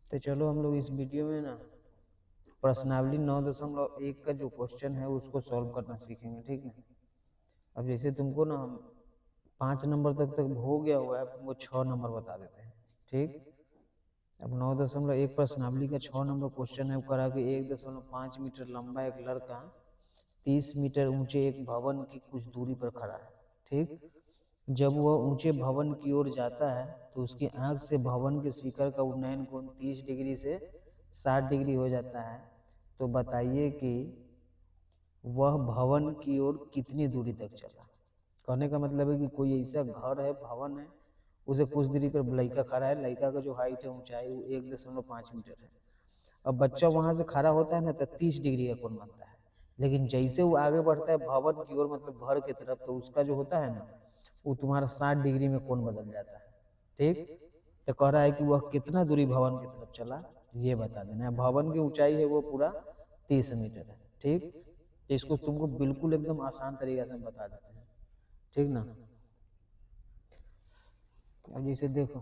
तो चलो हम लोग इस वीडियो में ना प्रश्नावली 9.1 का जो क्वेश्चन है उसको सॉल्व करना सीखेंगे, ठीक ना। अब जैसे तुमको ना हम 5 नंबर तक हो गया हुआ है, अब तुमको 6 नंबर बता देते हैं, ठीक। अब 9.1 प्रश्नावली का 6 नंबर क्वेश्चन है, करा कि 1.5 मीटर लंबा एक लड़का 30 मीटर ऊंचे एक भवन की कुछ दूरी पर खड़ा है, ठीक। जब वह ऊंचे भवन की ओर जाता है तो उसकी आंख से भवन के शिखर का उन्नयन कोण 30 डिग्री से 60 डिग्री हो जाता है। तो बताइए कि वह भवन की ओर कितनी दूरी तक चला। कहने का मतलब है कि कोई ऐसा घर है, भवन है, उसे कुछ दूरी पर लड़का खड़ा है, लड़का का जो हाइट है, ऊंचाई, वो 1.5 मीटर है। अब बच्चा वहां से खड़ा होता है ना तो 30 डिग्री का कोण बनता है, लेकिन जैसे वो आगे बढ़ता है भवन की ओर, मतलब घर की तरफ, तो उसका जो होता है ना वो तुम्हारा 60 डिग्री में कोण बदल जाता है, ठीक। तो कह रहा है कि वह कितना दूरी भवन की तरफ चला, ये बता देना है। भवन की ऊंचाई है वो पूरा 30 मीटर है, ठीक। तो इसको तुमको बिल्कुल एकदम आसान तरीके से हम बता देते हैं, ठीक ना। अब जैसे देखो,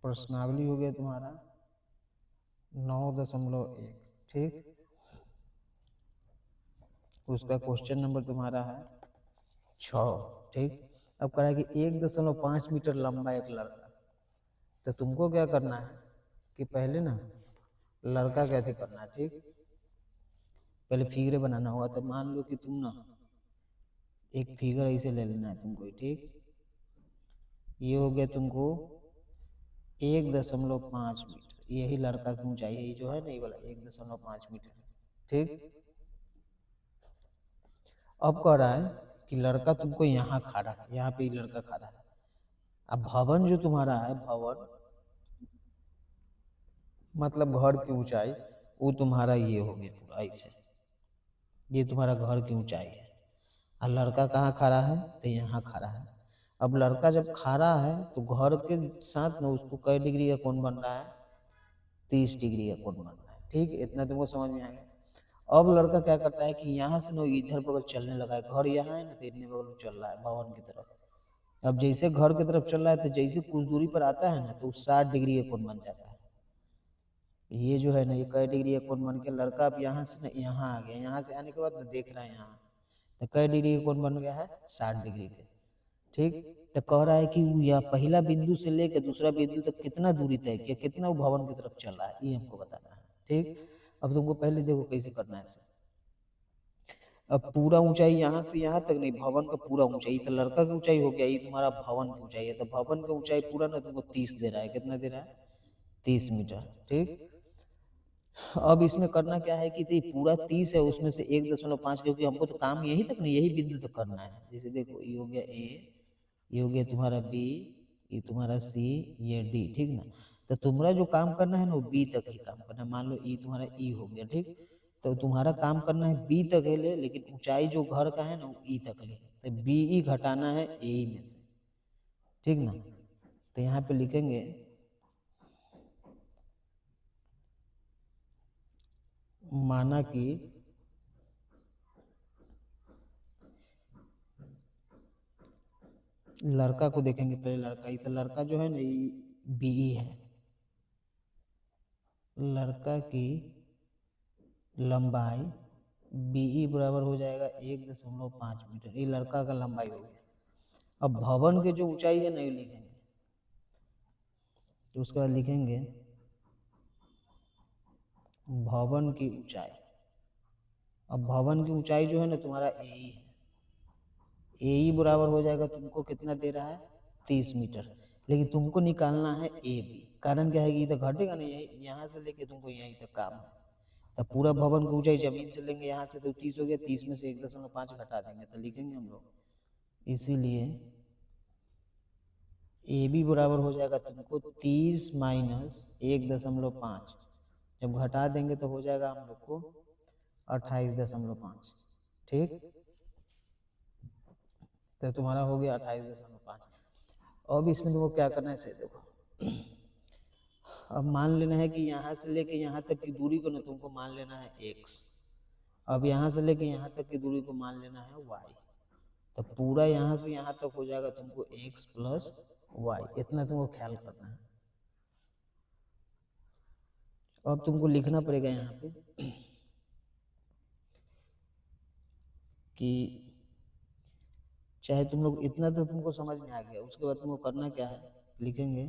प्रश्नावली हो गया तुम्हारा 9.1, ठीक। उसका क्वेश्चन नंबर तुम्हारा है 6, ठीक। अब कह रहा है कि 1.5 मीटर लंबा एक लड़का। तो तुमको क्या करना है कि पहले ना लड़का कैसे करना है, ठीक। पहले फिगर बनाना होगा। तो मान लो कि तुम ना एक फिगर ऐसे ले लेना है तुमको, ठीक। ये हो गया तुमको 1.5 मीटर, यही लड़का की ऊंचाई है, ये जो है ना ये वाला 1.5 मीटर, ठीक। अब कह रहा है कि लड़का तुमको यहाँ खड़ा है, यहाँ पे लड़का खड़ा है। अब भवन जो तुम्हारा है, भवन मतलब घर की ऊंचाई, वो तुम्हारा ये हो गया पूरा ऐसे, ये तुम्हारा घर की ऊंचाई है। और लड़का कहाँ खड़ा है, तो यहाँ खड़ा है। अब लड़का जब खड़ा है तो घर के साथ में उसको कई डिग्री का कोण बन रहा है, 30 डिग्री का कोण बन रहा है, ठीक। इतना तुमको समझ में आ गया। अब लड़का क्या करता है कि यहाँ से ना इधर बगल चलने लगा है, घर यहाँ है ना, तो इतने बगल चल रहा है भवन की तरफ। अब जैसे घर की तरफ चल रहा है तो जैसे कुछ दूरी पर आता है ना तो 60 डिग्री का कोण बन जाता है। ये जो है ना ये कई डिग्री का कोण बन के लड़का अब यहाँ से ना यहाँ आ गया, यहाँ से आने के बाद ना देख रहा है यहाँ, तो कई डिग्री का कोण बन गया है, 60 डिग्री के, ठीक। तो कह रहा है कि यह पहला बिंदु से लेकर दूसरा बिंदु तक कितना दूरी तय किया, कितना वो भवन की तरफ चल रहा है, ये हमको बताना है, ठीक। अब तुमको पहले देखो कैसे करना है इसे। अब पूरा ऊंचाई यहाँ से यहाँ तक नहीं, भवन का पूरा ऊंचाई, तो लड़का की ऊंचाई हो गया, ये तुम्हारा भवन की ऊंचाई है। तो भवन की ऊंचाई पूरा ना तुमको 30 दे रहा है, कितना दे रहा है, 30 मीटर, ठीक। अब इसमें करना क्या है कि पूरा 30 है, उसमें से 1.5, क्योंकि हमको तो काम यही तक नहीं, यही बिंदु तक करना है। जैसे देखो ये हो गया ए, ये हो गया तुम्हारा बी, ये तुम्हारा सी, ये डी, ठीक ना। तो तुम्हारा जो काम करना है ना वो बी तक ही काम करना है। मान लो ई तुम्हारा ई हो गया, ठीक। तो तुम्हारा काम करना है बी तक है ले, लेकिन ऊंचाई जो घर का है ना वो ई तक ले, तो बी ई घटाना है ए में से, ठीक ना। तो यहाँ पे लिखेंगे माना कि लड़का को देखेंगे पहले, लड़का ही तो लड़का जो है ना ये बी है, लड़का की लंबाई बी बराबर हो जाएगा 1.5 मीटर, ये लड़का का लंबाई हो गया। अब भवन के जो ऊंचाई है ना ये लिखेंगे, तो उसके बाद लिखेंगे भवन की ऊंचाई। अब भवन की ऊंचाई जो है ना तुम्हारा ए है, ए बराबर हो जाएगा, तुमको कितना दे रहा है, 30 मीटर। लेकिन तुमको निकालना है ए बी, कारण क्या है कि इधर घटेगा नहीं, यही यहाँ से लेके तुमको यहीं तक काम है। तब पूरा भवन की ऊंचाई जमीन से लेंगे यहाँ से, तो 30 हो गया, 30 में से 1.5 घटा देंगे, तो लिखेंगे हम लोग इसीलिए ए बी बराबर हो जाएगा तुमको 30 माइनस 1.5, जब घटा देंगे तो हो जाएगा हम लोग को 28.5, ठीक। तो तुम्हारा हो गया 28.5। अब इसमें तुमको क्या करना है, सही देखो। अब मान लेना है कि यहाँ से लेके यहाँ तक की दूरी को ना तुमको मान लेना है x। अब यहाँ से लेके यहाँ तक की दूरी को मान लेना है y। तो पूरा यहाँ से यहाँ तक हो जाएगा तुमको x प्लस वाई, इतना तुमको ख्याल करना है। अब तुमको लिखना पड़ेगा यहाँ पे कि चाहे तुम लोग इतना तो तुमको समझ में आ गया, उसके बाद तुमको करना क्या है, लिखेंगे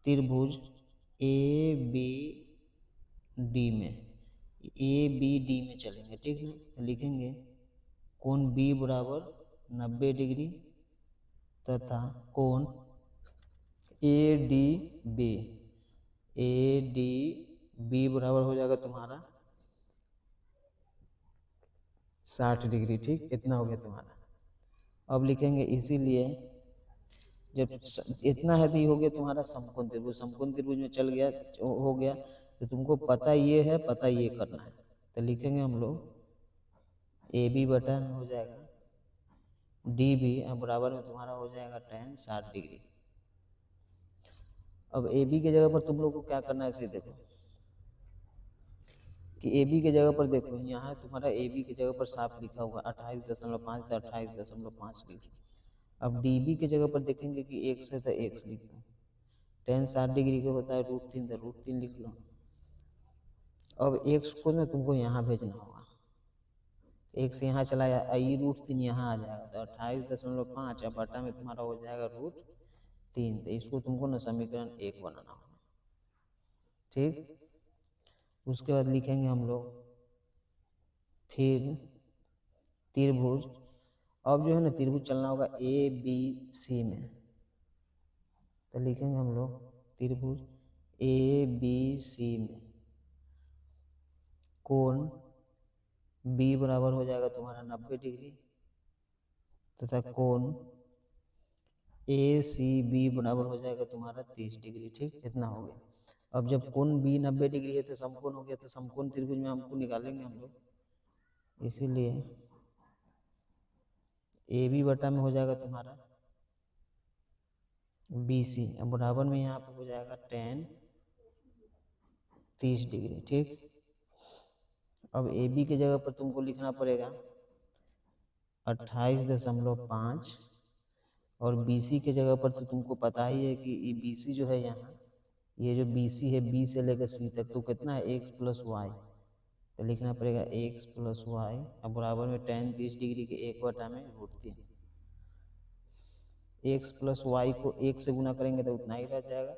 त्रिभुज ए बी डी में, ए बी डी में चलेंगे, ठीक ना। तो लिखेंगे कोण बी बराबर 90 डिग्री तथा कोण A D B, A D B बराबर हो जाएगा तुम्हारा 60 डिग्री, ठीक, इतना हो गया तुम्हारा। अब लिखेंगे इसीलिए जब इतना है तो ये हो गया तुम्हारा समकोण त्रिभुज, समकोण त्रिभुज में चल गया, हो गया। तो तुमको पता ये है, पता ये करना है। तो लिखेंगे हम लोग ए बी बटा में हो जाएगा डी बी, बराबर में तुम्हारा हो जाएगा tan 60 डिग्री। अब ए बी के जगह पर तुम लोग को क्या करना है, इसे देखो कि ए बी के जगह पर देखो, यहाँ तुम्हारा ए बी की जगह पर साफ लिखा हुआ 28.5 तो 28.5 डिग्री। अब डी बी की जगह पर देखेंगे कि x है तो x लिख लो, tan 60 डिग्री का होता है √3 तो √3 लिख लो। अब x को ना तुमको यहाँ भेजना होगा, x यहाँ चला जाए, ये √3 यहाँ आ जाएगा तो 28.5 अब बटा में तुम्हारा हो जाएगा √3। तो इसको तुमको ना समीकरण 1 बनाना होगा, ठीक। उसके बाद लिखेंगे हम लोग फिर त्रिभुज, अब जो है ना त्रिभुज चलना होगा ए बी सी में। तो लिखेंगे हम लोग त्रिभुज ए बी सी में कोण बी बराबर हो जाएगा तुम्हारा 90 डिग्री तथा कोण ए सी बी बराबर हो जाएगा तुम्हारा 30 डिग्री, ठीक, इतना हो गया। अब जब कोण बी 90 डिग्री है तो समकोण हो गया, तो समकोण त्रिभुज में हमको निकालेंगे हम लोग, इसीलिए ए बी बटा में हो जाएगा तुम्हारा बी सी, अब बराबर में यहाँ पे हो जाएगा tan 30 डिग्री, ठीक। अब ए बी की जगह पर तुमको लिखना पड़ेगा 28.5 और बी सी के जगह पर तो तुमको पता ही है कि ये बी सी जो है यहाँ, ये जो बी सी है बी से लेकर सी तक तो कितना है x प्लस वाई, तो लिखना पड़ेगा x प्लस वाई, अब बराबर में tan 30 डिग्री के 1 बटा में √3। x प्लस वाई को 1 से गुना करेंगे तो उतना ही रह जाएगा,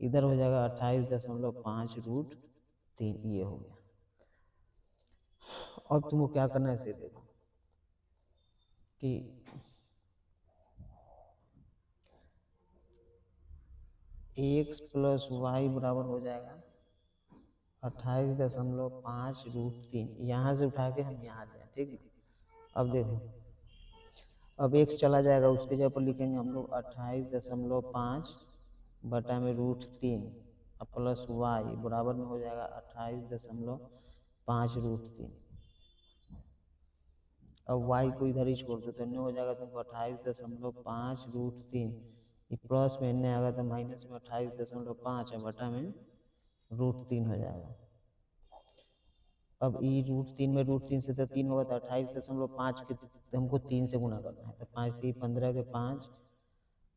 इधर हो जाएगा 28.5 √3, ये हो गया। अब तुमको क्या करना है, इसे देखो कि x प्लस वाई बराबर हो जाएगा 28.5 √3, यहाँ से उठा के हम यहाँ ले, ठीक ना। अब देखो, अब x चला जाएगा, उसके जगह पर लिखेंगे हम लोग 28.5 बटा में √3 और प्लस वाई बराबर में हो जाएगा 28.5 √3। अब y को इधर ही छोड़ दो तो इन्हें हो जाएगा तुमको 28.5 √3, प्लस में इन्हें आएगा तो माइनस में 28.5 और बटा में √3 हो जाएगा। अब ये √3 में √3 से तो 3 होगा तो 28.5 के हमको 3 से गुना करना है, तो 5 3 15 के 5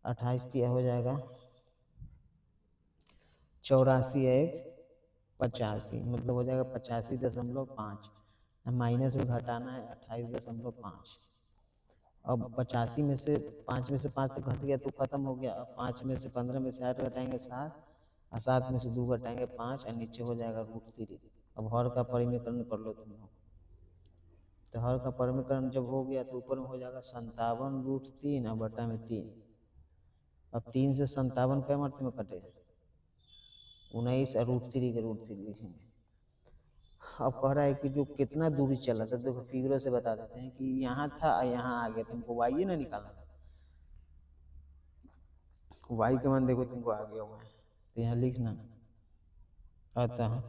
28 दिया हो जाएगा 84 1 85, मतलब हो जाएगा 85.5, माइनस में घटाना है 28.5। अब 85 में से 5 में से 5 तो घट गया तो खत्म हो गया। अब 5 में से 15 में से 8 घटाएंगे 7 और 7 में से 2 घटाएंगे 5 और नीचे हो जाएगा √3। अब हर का परिमीकरण कर लो तुम लोग, तो हर का परिमीकरण जब हो गया तो ऊपर में हो जाएगा 57 √3 और बटा में 3। अब 3 से 57 क्या मात्रा में कटेगा 19 और √3 के √3 लिखेंगे। अब कह रहा है कि जो कितना दूरी चला था, देखो फिगरों से बता देते हैं कि यहाँ था यहाँ आ गया, तुमको वाई ना निकालना, वाई का मान देखो तुमको आ गया हुआ है, तो यहाँ लिखना अतः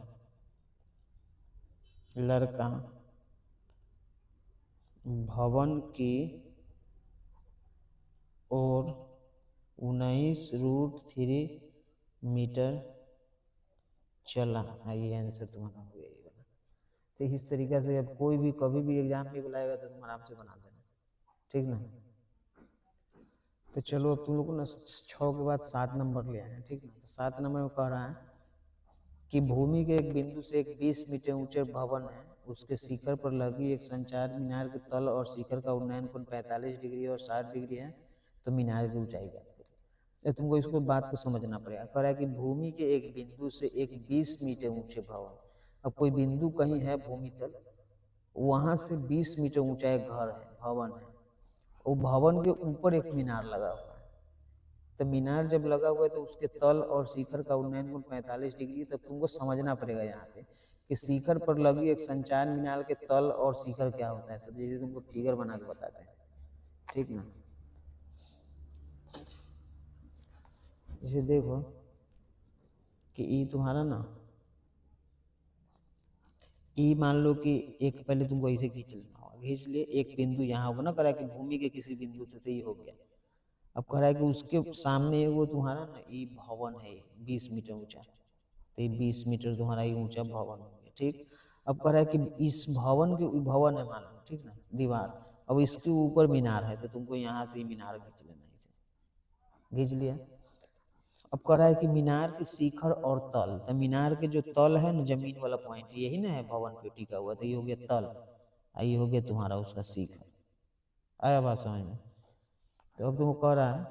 लड़का भवन की ओर 19 √3 मीटर चला, ये आंसर तुम्हारा हो गया। तो इस तरीके से अब कोई भी कभी भी एग्जाम में बुलाएगा तो तुम आराम से बना देना। ठीक ना। तो चलो अब तुम लोग को ना 6 के बाद 7 नंबर ले आए हैं, ठीक ना। तो 7 नंबर में कह रहा है कि भूमि के एक बिंदु से एक 20 मीटर ऊंचे भवन है, उसके शिखर पर लगी एक संचार मीनार के तल और शिखर का उन्नयन कोण 45 डिग्री और 60 डिग्री है, तो मीनार की ऊंचाई ज्ञात करें। तो तुमको इसको बात को समझना पड़ेगा। कह रहा है कि भूमि के एक बिंदु से एक 20 मीटर ऊंचे भवन, अब कोई बिंदु कहीं है भूमि तल, वहां से 20 मीटर ऊंचा एक घर है, भवन है, वो भवन के ऊपर एक मीनार लगा हुआ है। तो मीनार जब लगा हुआ है तो उसके तल और शिखर का उन्नयन कोण 45 डिग्री। तब तुमको समझना पड़ेगा यहाँ पे कि शिखर पर लगी एक संचार मीनार के तल और शिखर क्या होता है, जैसे तुमको फिगर बना के बताते हैं, ठीक ना। जैसे देखो कि ई तुम्हारा ना, ई मान लो कि एक पहले तुमको ऐसे खींच लेना होगा, खींच लिए एक बिंदु यहाँ होगा ना, करा कि भूमि के किसी बिंदु से तो ये हो गया। अब कह रहा है कि उसके सामने वो तुम्हारा ना ये भवन है 20 मीटर ऊंचा, तो ये 20 मीटर तुम्हारा ये ऊंचा भवन हो गया, ठीक। अब कह रहा है कि इस भवन के भवन है मान लो, ठीक ना, दीवार, अब इसके ऊपर मीनार है, तो तुमको यहाँ से मीनार खींच लेना है, इसे खींच लिया। अब कह रहा है कि मीनार के शिखर और तल, तो मीनार के जो तल है ना, जमीन वाला पॉइंट यही ना है भवन पे टिका हुआ, तो ये हो गया तल, ये हो गया तुम्हारा उसका शिखर। आया बात समझ में। तो अब तुमको कह रहा है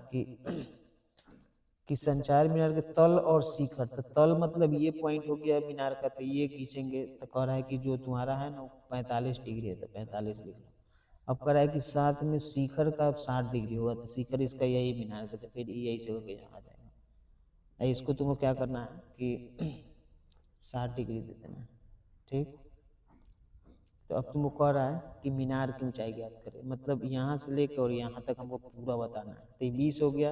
कि संचार मीनार के तल और शिखर, तो तल मतलब ये पॉइंट हो गया मीनार का, तो ये खींचेंगे। तो कह रहा है कि जो तुम्हारा है ना 45 डिग्री है, तो 45 लिख लो। अब कह रहा है कि साथ में शिखर का 60 डिग्री होगा, तो शिखर इसका यही मीनार का, तो फिर यही से होकर यहाँ आ जाएगा। इसको तुमको क्या करना है कि 60 डिग्री दे देना है, ठीक। तो अब तुमको कह रहा है कि मीनार की ऊंचाई ज्ञात करें, मतलब यहाँ से लेकर और यहाँ तक हमको पूरा बताना है। तो ये 20 हो गया,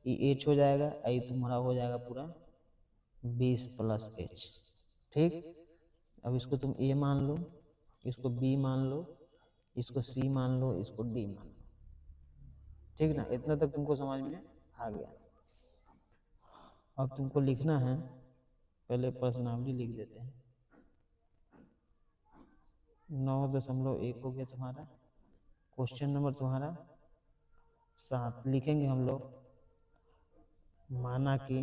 ये एच हो जाएगा, ये तुम्हारा हो जाएगा पूरा 20 प्लस एच, ठीक। अब इसको तुम ए मान लो, इसको बी मान लो, इसको सी मान लो, इसको डी मान लो, ठीक ना। इतना तक तुमको समझ में आ गया। अब तुमको लिखना है, पहले प्रश्नावली लिख देते हैं। 9.1 हो गया तुम्हारा। क्वेश्चन नंबर तुम्हारा 7 लिखेंगे हम लोग। माना कि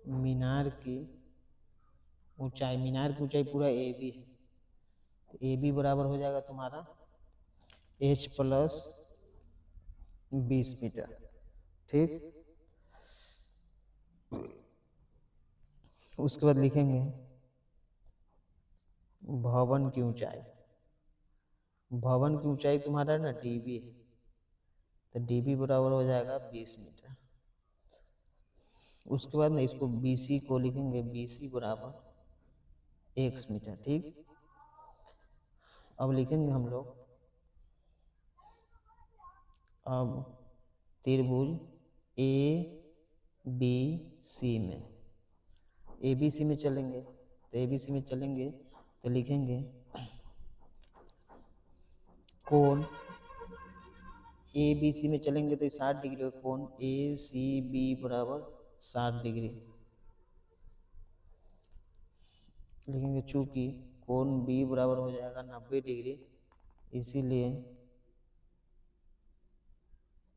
मीनार की ऊंचाई, मीनार की ऊंचाई पूरा ए बी है, ए बी बराबर हो जाएगा तुम्हारा एच प्लस 20 मीटर, ठीक। उसके बाद लिखेंगे भवन की ऊंचाई, भवन की ऊंचाई तुम्हारा ना डीबी है, तो डीबी बराबर हो जाएगा 20 मीटर। उसके बाद ना इसको बीसी को लिखेंगे, बीसी बराबर x मीटर, ठीक। अब लिखेंगे हम लोग, अब त्रिभुज ए बी सी में, ए बी सी में चलेंगे, तो ए बी सी में चलेंगे तो लिखेंगे कोण ए बी सी में चलेंगे तो 60 डिग्री का कोण ए सी बी बराबर 60 डिग्री लिखेंगे। चूंकि कोण बी बराबर हो जाएगा 90 डिग्री, इसीलिए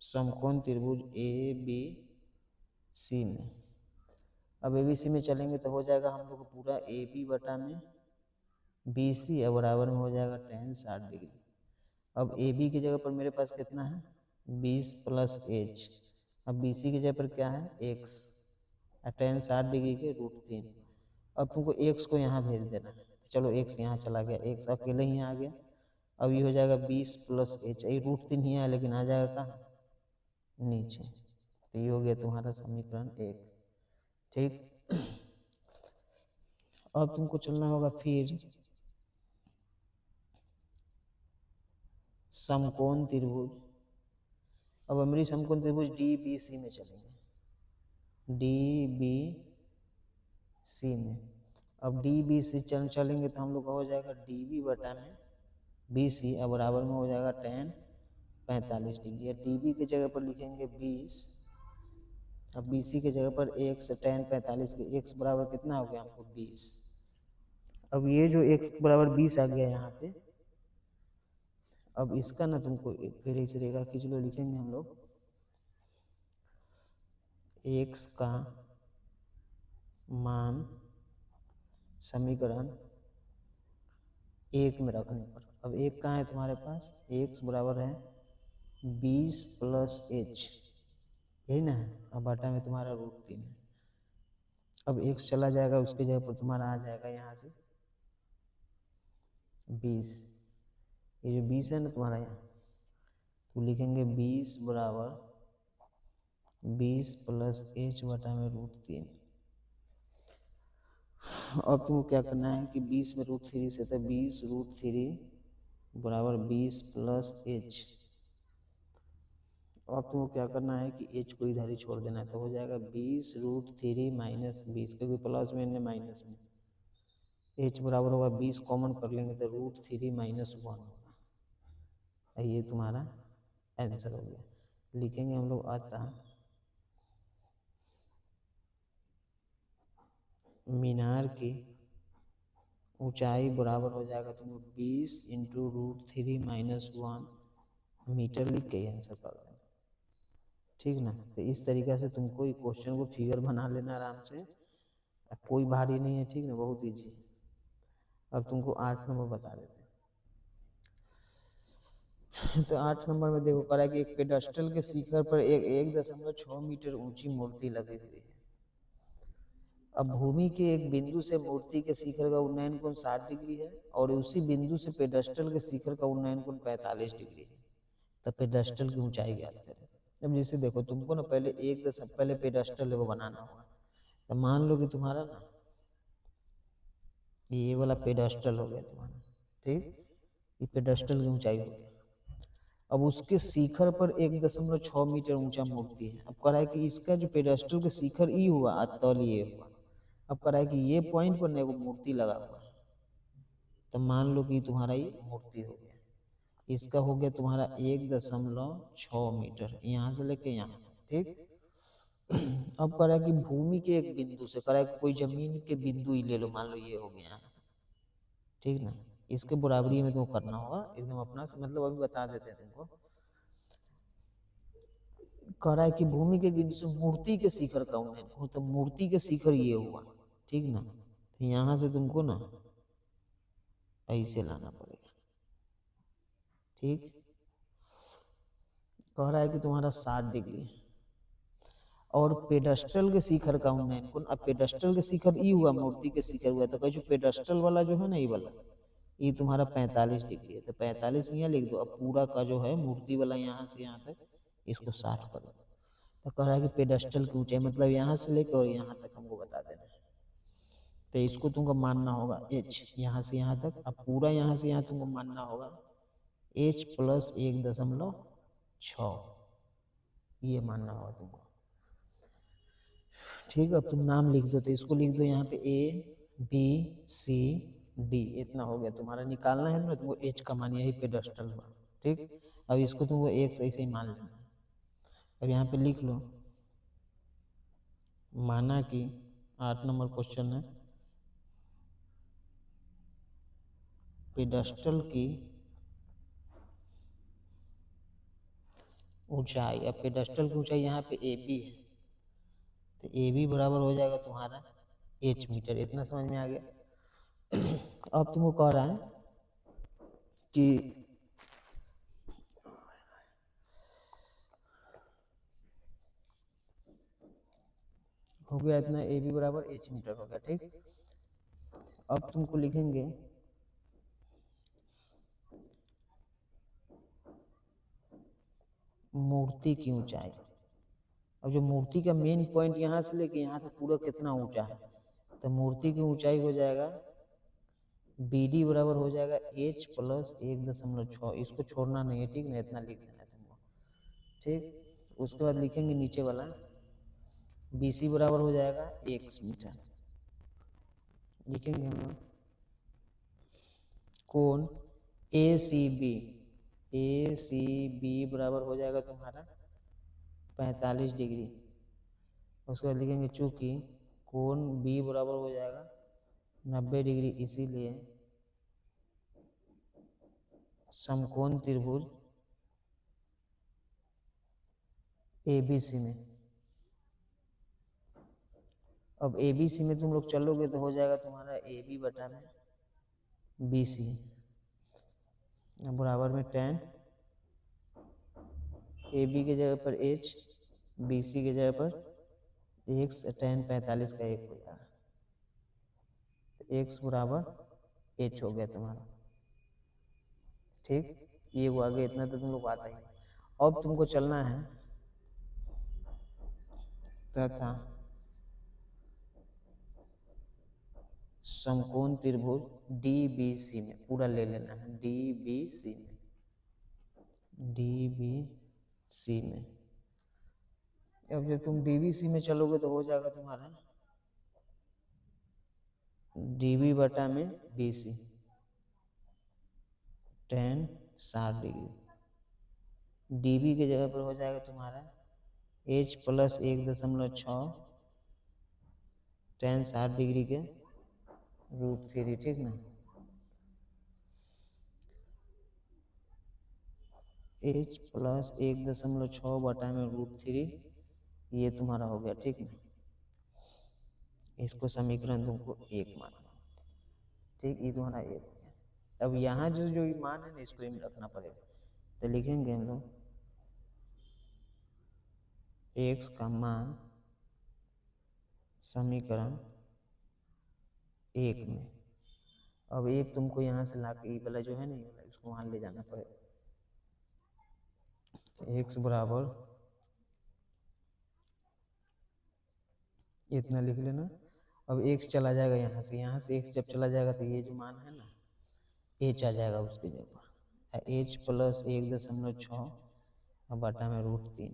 समकोण त्रिभुज ए बी सी में, अब ए बी सी में चलेंगे तो हो जाएगा हम लोग पूरा ए बी बटा में बी सी, और बराबर में हो जाएगा tan 60 डिग्री। अब ए बी की जगह पर मेरे पास कितना है 20 प्लस एच, अब बी सी की जगह पर क्या है x, tan 60 डिग्री के √3। अब तुमको x को यहाँ भेज देना है, तो चलो x यहाँ चला गया, x अकेले ही आ गया। अब ये हो जाएगा 20 प्लस एच, ये √3 ही है लेकिन आ जाएगा कहाँ नीचे, तो ये हो गया तुम्हारा समीकरण 1, ठीक। अब तुमको चलना होगा फिर समकोण त्रिभुज, अब हमारी समकोण त्रिभुज डी बी सी में चलेंगे, डी बी सी में। अब डी बी सी चलेंगे तो हम लोग का हो जाएगा डी बी बटा में बी सी, अब बराबर में हो जाएगा tan 45 डिग्री। डी बी की जगह पर लिखेंगे 20, अब बी सी की जगह पर x, tan 45 के x बराबर कितना हो गया हमको 20। अब ये जो x बराबर 20 आ गया यहाँ पे, अब इसका ना तुमको फिर इस रेखा खींच लो, लिखेंगे हम लोग x का मान समीकरण 1 में रखने पर, अब 1 कहाँ है तुम्हारे पास, x बराबर है 20 + h, यही ना है, अब बटा में तुम्हारा √3 है। अब x चला जाएगा, उसकी जगह पर तुम्हारा आ जाएगा यहाँ से 20, ये जो 20 है ना तुम्हारा यहाँ, तो लिखेंगे 20 बराबर 20 + h बटा में √3। अब तुमको क्या करना है कि 20 में √3 से, तो 20 √3 बराबर 20 + h। अब तुमको क्या करना है कि h को इधर ही छोड़ देना है, तो हो जाएगा 20 √3 - 20, क्योंकि प्लस में है माइनस में, h बराबर होगा 20 कॉमन कर लेंगे तो √3 - 1 होगा। ये तुम्हारा आंसर हो गया। लिखेंगे हम लोग अतः मीनार की ऊंचाई बराबर हो जाएगा तुमको 20 × √3 - 1 मीटर, लिख के आंसर कर देना, ठीक ना। तो इस तरीका से तुमको ये क्वेश्चन को फिगर बना लेना आराम से, कोई भारी नहीं है, ठीक ना, बहुत ईजी। अब तुमको 8 नंबर बता देते हैं। तो 8 नंबर में देखो करा कि एक पेडस्टल के शिखर पर 1.6 मीटर ऊंची मूर्ति लगी हुई है। अब भूमि के एक बिंदु से मूर्ति के शिखर का उन्नयन कोण 60 डिग्री है, और उसी बिंदु से पेडस्टल के शिखर का उन्नयन कोण 45 डिग्री है। तो पेडस्टल की ऊंचाई ज्ञात करें। अब जैसे देखो तुमको ना पहले पेडस्टल को बनाना होगा। तो मान लो कि तुम्हारा ना ये वाला पेडस्टल हो गया तुम्हारा, ठीक, ये पेडस्टल की ऊंचाई हो गया। अब उसके शिखर पर 1.6 मीटर ऊंचा मूर्ति है। अब कह रहा है कि इसका जो पेडस्टल के शिखर ई हुआ और तल ये हुआ। अब कह रहा है कि ये पॉइंट पर ना एगो मूर्ति लगा हुआ है। तो मान लो कि तुम्हारा ये मूर्ति हो गया, इसका हो गया तुम्हारा 1.6 मीटर यहाँ से लेके यहाँ, ठीक। अब कह रहा है कि भूमि के एक बिंदु से, कह रहा है कि कोई जमीन के बिंदु ही ले लो, मान लो ये हो गया, ठीक ना। इसके बराबरी में तुमको करना होगा एकदम अपना से, मतलब अभी बता देते हैं तुमको। कह रहा है कि भूमि के बिंदु से मूर्ति के शिखर का उन्नयन, तो मूर्ति के शिखर ये हुआ, ठीक ना। तो यहाँ से तुमको ना ऐसे लाना पड़ेगा, ठीक। कह रहा है कि तुम्हारा 60 डिग्री है, और पेडस्टल के शिखर का उन्नयन कोण, अब पेडस्टल के शिखर ई हुआ, मूर्ति के शिखर हुआ, तो कहो पेडस्टल वाला जो है ना ये वाला, ये तुम्हारा 45 डिग्री है। तो 45 यहाँ लिख दो। अब पूरा का जो है मूर्ति वाला यहाँ से यहाँ तक इसको 60 कर दो। तो कह रहा है कि पेडस्टल की ऊंचाई मतलब यहाँ से लेकर और यहाँ तक हमको बता देना है। तो इसको तुमको मानना होगा h, यहाँ से यहाँ तक। अब पूरा यहाँ से यहाँ तुमको मानना होगा h + 1.6, ये मानना होगा तुमको, ठीक। अब तुम नाम लिख दो, तो इसको लिख दो यहाँ पे ABCD, इतना हो गया तुम्हारा। निकालना है ना तुमको h का मान, यही पेडस्टल हुआ, ठीक। अब इसको तुमको x ऐसे ही मान लेना है। अब यहाँ पे लिख लो, माना कि 8 नंबर क्वेश्चन है, पेडस्टल की ऊंचाई, अब पेडस्टल की ऊंचाई यहाँ पे AB है, तो AB बराबर हो जाएगा तुम्हारा h मीटर, इतना समझ में आ गया। अब तुमको कह रहा है कि हो गया इतना, AB बराबर h मीटर हो गया, ठीक। अब तुमको लिखेंगे मूर्ति की ऊंचाई। अब जो मूर्ति का मेन पॉइंट यहाँ से लेके यहाँ तक पूरा कितना ऊंचा है, तो मूर्ति की ऊंचाई हो जाएगा BD बराबर हो जाएगा h + 1.6, इसको छोड़ना नहीं है, ठीक ना, इतना लिख देना है तुमको, ठीक। उसके बाद लिखेंगे नीचे वाला BC बराबर हो जाएगा x मीटर, लिखेंगे हम लोग कोण ACB बराबर हो जाएगा तुम्हारा 45 डिग्री। उसके बाद लिखेंगे चूंकि कोण B बराबर हो जाएगा 90 डिग्री, इसीलिए समकोण त्रिभुज ABC में। अब ABC में तुम लोग चलोगे तो हो जाएगा तुम्हारा AB बटा में BC बराबर में tan AB की जगह पर H, BC की जगह पर x, tan 45 का 1 हो जाएगा, तो x बराबर H हो गया तुम्हारा। ठीक, ये वो आगे इतना तो तुम लोग आता ही। अब तुमको चलना है तथा समकोण त्रिभुज DBC में, पूरा ले लेना है DBC में। अब जब तुम DBC में चलोगे तो हो जाएगा तुम्हारा DB बटा में BC tan 60 डिग्री। DB की जगह पर हो जाएगा तुम्हारा H प्लस 1.6 tan 60 डिग्री के √3। ठीक ना, H प्लस 1.6 बटा में √3, ये तुम्हारा हो गया। ठीक ना, इसको समीकरण तुमको 1 मानना। ठीक, ये तुम्हारा 1 हो गया। अब यहाँ जो मान है ना, इसको ही रखना पड़ेगा, तो लिखेंगे हम लोग x का मान समीकरण 1 में। अब एक तुमको यहाँ से ला के वाला जो है ना, इसको वहां ले जाना पड़ेगा। x बराबर इतना लिख लेना। अब x चला जाएगा यहाँ से x जब चला जाएगा तो ये जो मान है ना h आ जाएगा उसकी जगह पर, h प्लस 1.6 बटा में √3।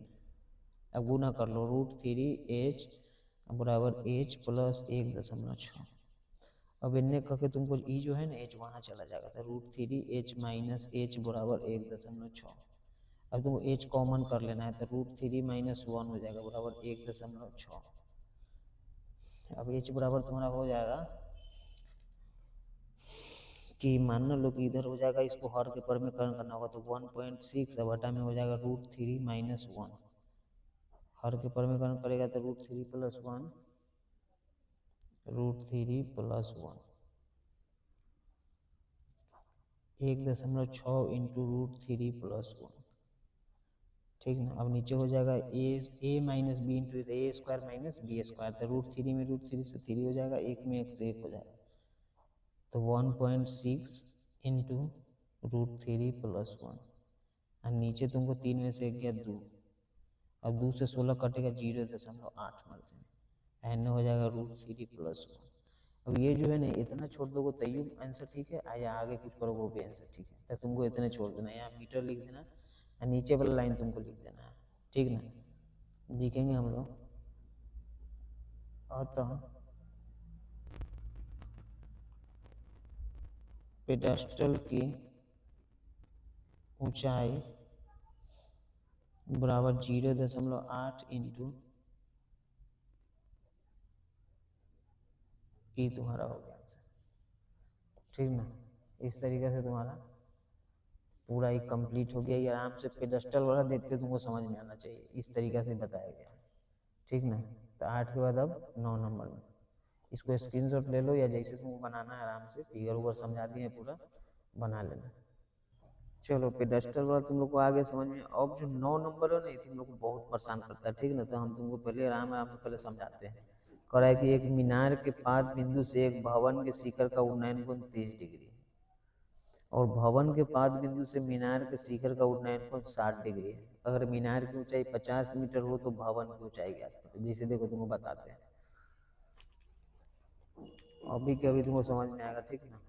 अब गुना कर लो, √3h बराबर h प्लस 1.6। अब इन्हें करके तुमको ई जो है ना h वहाँ चला जाएगा, तो √3h माइनस h बराबर 1.6। अब तुमको h कॉमन कर लेना है, तो √3 माइनस 1 हो जाएगा बराबर 1.6। अब h बराबर तुम्हारा हो जाएगा कि मान लो कि इधर हो जाएगा, इसको हर के परमीकरण करना होगा तो 1.6 बटा में हो जाएगा √3 माइनस 1। हर के परमीकरण करेगा तो √3 प्लस 1, √3 प्लस 1 1.6 इंटू √3 प्लस 1। ठीक ना, अब नीचे हो जाएगा a minus B into A square minus B square, तो √3 में √3 से 3 हो जाएगा, 1 में 1 से 1 हो जाएगा, तो 1.6 इंटू √3 प्लस 1। और नीचे तुमको 3 में से 1 गया 2, अब 2 से 16 कटेगा 0.8 मारते हैं, एन हो जाएगा √3 प्लस 1। अब ये जो है ना इतना छोड़ दोगे तैयो आंसर ठीक है, या आगे कुछ करोगे वो भी आंसर ठीक है, तो तुमको इतने छोड़ देना, यहाँ मीटर लिख देना और नीचे वाला लाइन तुमको लिख देना है। ठीक ना, लिखेंगे हम लोग अतः पेडस्टल की ऊंचाई बराबर 0.8 इंटू ई तुम्हारा हो गया आंसर। ठीक ना, इस तरीके से तुम्हारा पूरा ही कंप्लीट हो गया। ये आराम से पेडस्टल वाला देखते तुमको समझ में आना चाहिए, इस तरीके से बताया गया है। ठीक ना, तो 8 के बाद अब 9 नंबर में इसको स्क्रीनशॉट ले लो, या जैसे तुमको बनाना है आराम से फिगर उगर समझा दिए पूरा बना लेना। चलो पेडस्टल वाला तुम लोग को आगे समझ में। अब जो 9 नंबर है ना, तुम लोग को बहुत परेशान करता है। ठीक ना, तो हम तुमको पहले आराम आराम से पहले समझाते हैं। कह रहा है कि एक मीनार के पाद बिंदु से एक भवन के शिखर का उन्नयन कोण 30 डिग्री है, और भवन के पाद बिंदु से मीनार के शिखर का उन्नयन कोण 60 डिग्री है। अगर मीनार की ऊंचाई 50 मीटर हो तो भवन की ऊंचाई ज्ञात करें। जैसे देखो तुमको बताते हैं, अभी के अभी तुमको समझ में आएगा। ठीक ना।